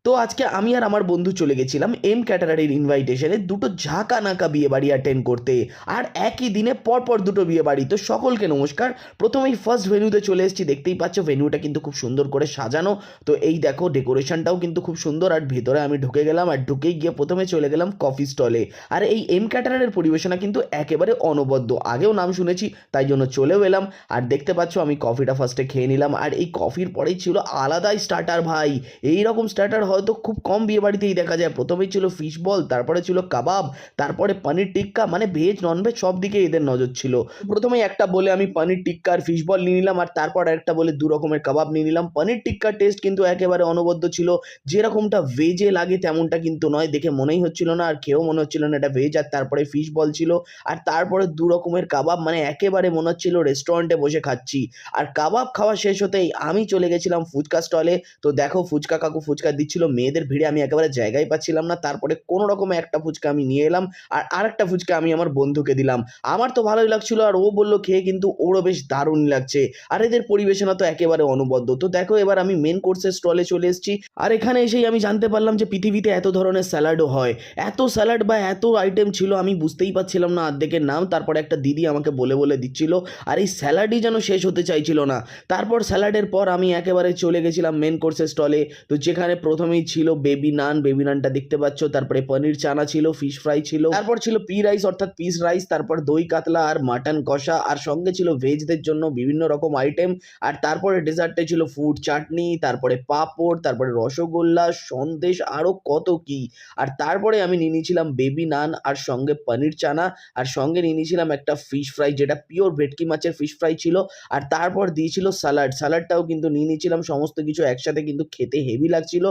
তো আজকে আমি আর আমার বন্ধু চলে গেছিলাম এম ক্যাটারারের ইনভাইটেশনে দুটো ঝাঁকা নাকা বিয়ে বাড়ি অ্যাটেন্ড করতে। আর একই দিনে পরপর দুটো বিয়ে বাড়ি। তো সকলকে নমস্কার। প্রথমেই ফার্স্ট ভেন্যুতে চলে এসেছি, দেখতেই পাচ্ছ ভেন্যুটা কিন্তু খুব সুন্দর করে সাজানো। তো এই দেখো ডেকোরেশনটাও কিন্তু খুব সুন্দর। আর ভেতরে আমি ঢুকে গেলাম, আর ঢুকেই গিয়ে প্রথমে চলে গেলাম কফি স্টলে। আর এই এম ক্যাটারারের পরিবেশনা কিন্তু একেবারে অনবদ্য, আগেও নাম শুনেছি তাই জন্য চলেও এলাম। আর দেখতে পাচ্ছ আমি কফিটা ফার্স্টে খেয়ে নিলাম, আর এই কফির পরেই ছিল আলাদাই স্টার্টার ভাই। এই রকম স্টার্টার হয়তো খুব কম বিয়ে বাড়িতেই দেখা যায়। প্রথমেই ছিল ফিশ বল, তারপরে ছিল কাবাব, তারপরে পনির টিক্কা, মানে ভেজ ননভেজ সব দিকে এদের নজর ছিল। প্রথমেই একটা বলে আমি পনির টিক্কা আর ফিশ বল নিয়ে নিলাম, আর তারপর একটা বলে দু রকমের কাবাব নিয়ে নিলাম। পনির টিক্কার টেস্ট কিন্তু একেবারে অনবদ্য ছিল, যেরকমটা ভেজে লাগে তেমনটা কিন্তু নয়, দেখে মনেই হচ্ছিল না আর খেয়েও মনে হচ্ছিল না এটা ভেজ। আর তারপরে ফিশ বল ছিল, আর তারপরে দু রকমের কাবাব, মানে একেবারে মনে হচ্ছিল রেস্টুরেন্টে বসে খাচ্ছি। আর কাবাব খাওয়া শেষ হতেই আমি চলে গেছিলাম ফুচকা স্টলে। তো দেখো ফুচকা কাকু ফুচকা দিচ্ছিল, মেয়েদের ভিড়ে আমি একেবারে জায়গায় পাচ্ছিলাম না। তারপরে কোনো রকমে একটা ফুচকা আমি নিয়ে এলাম, আর আরেকটা ফুচকা আমি আমার বন্ধুকে দিলাম। আমার তো ভালোই লাগছিল, আর ও বললো খেয়ে কিন্তু ওরও বেশ দারুণ লাগছে। আর এদের পরিবেশনা তো একেবারে অনবদ্য। তো দেখো এবার আমি মেন কোর্সের স্টলে চলে এসেছি, আর এখানে এসেই আমি জানতে পারলাম যে পৃথিবীতে এত ধরনের স্যালাডও হয়। এত স্যালাড বা এত আইটেম ছিল আমি বুঝতেই পারছিলাম না অর্ধেকের নাম। তারপরে একটা দিদি আমাকে বলে বলে দিচ্ছিল, আর এই স্যালাডই যেন শেষ হতে চাইছিল না। তারপর স্যালাডের পর আমি একেবারে চলে গেছিলাম মেন কোর্সের স্টলে। তো যেখানে প্রথমেই ছিল বেবি নান, বেবি নানটা দেখতে পাচ্ছ, তারপরে পনির চানা ছিল, ফিশ ফ্রাই ছিল, তারপর ছিল পি রাইস অর্থাৎ পিস রাইস, তারপর দই কাতলা আর মাটন কষা, আর সঙ্গে ছিল ভেজদের জন্য বিভিন্ন রকম আইটেম। আর তারপরে ডেজার্টে ছিল ফুড চাটনি, তারপরে পাঁপড়, তারপরে রসগোল্লা, সন্দেশ, আরও কত কি। আর তারপরে আমি নিয়ে নিয়েছিলাম বেবি নান আর সঙ্গে পনির চানা, আর সঙ্গে নিয়ে নিয়েছিলাম একটা ফিশ ফ্রাই যেটা পিওর ভেটকি মাছের ফিশ ফ্রাই ছিল। আর তারপর দিয়েছিল স্যালাড, স্যালাডটাও কিন্তু নিয়ে নিয়েছিলাম। সমস্ত কিছু একসাথে কিন্তু খেতে হেভি লাগছিল।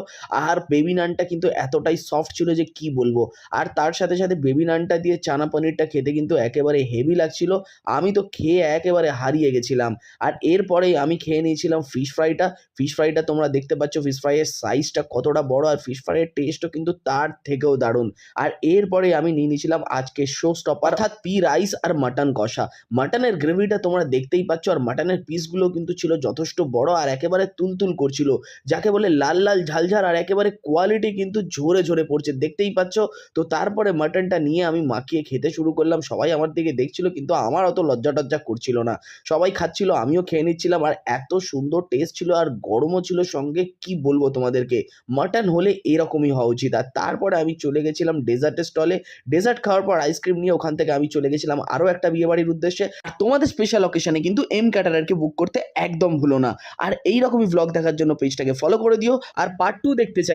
আর বেবি নানটা কিন্তু এতটাই সফট ছিল যে কি বলবো। আর তার সাথে সাথে বেবি নানটা দিয়ে চানা পনিরটা খেতে কিন্তু একেবারে হেভি লাগছিল। আমি তো খেয়ে একেবারে হারিয়ে গেছিলাম। আর এরপরেই আমি খেয়ে নিয়েছিলাম ফিশ ফ্রাইটা। ফিশ ফ্রাইটা তোমরা দেখতে পাচ্ছ ফিশ ফ্রাইয়ের সাইজটা কতটা বড়, আর ফিশ ফ্রাইয়ের টেস্টও কিন্তু তার থেকেও দারুণ। আর এরপরে আমি নিয়ে নিয়েছিলাম আজকে শো স্টপার অর্থাৎ পি রাইস আর মাটন কষা। মাটনের গ্রেভিটা তোমরা দেখতেই পাচ্ছ, আর মাটনের পিসগুলো কিন্তু ছিল যথেষ্ট বড় আর একেবারে তুলতুল করছিল, যাকে বলে লাল লাল ঝালঝাল। আর একেবারে কোয়ালিটি কিন্তু ঝরে ঝরে পড়ছে, দেখতেই পাচ্ছ। তো তারপরে মাটনটা নিয়ে আমি মাখিয়ে খেতে শুরু করলাম। সবাই আমার দিকে দেখছিল, কিন্তু আমার অত লজ্জা টজ্জা করছিল না। সবাই খাচ্ছিল, আমিও খেয়ে নিচ্ছিলাম। আর এত সুন্দর টেস্ট ছিল, আর গরমও ছিল সঙ্গে, কি বলবো তোমাদেরকে। মাটন হলে এরকমই হওয়া উচিত। আর তারপরে আমি চলে গেছিলাম ডেজার্টের স্টলে। ডেজার্ট খাওয়ার পর আইসক্রিম নিয়ে ওখান থেকে আমি চলে গেছিলাম আরও একটা বিয়ে বাড়ির উদ্দেশ্যে। আর তোমাদের স্পেশাল অকেশনে কিন্তু এম ক্যাটারারকে বুক করতে একদম ভুলো না। আর এইরকমই ব্লগ দেখার জন্য পেজটাকে ফলো করে দিও। আর পার্ট 2 দেখতে চাই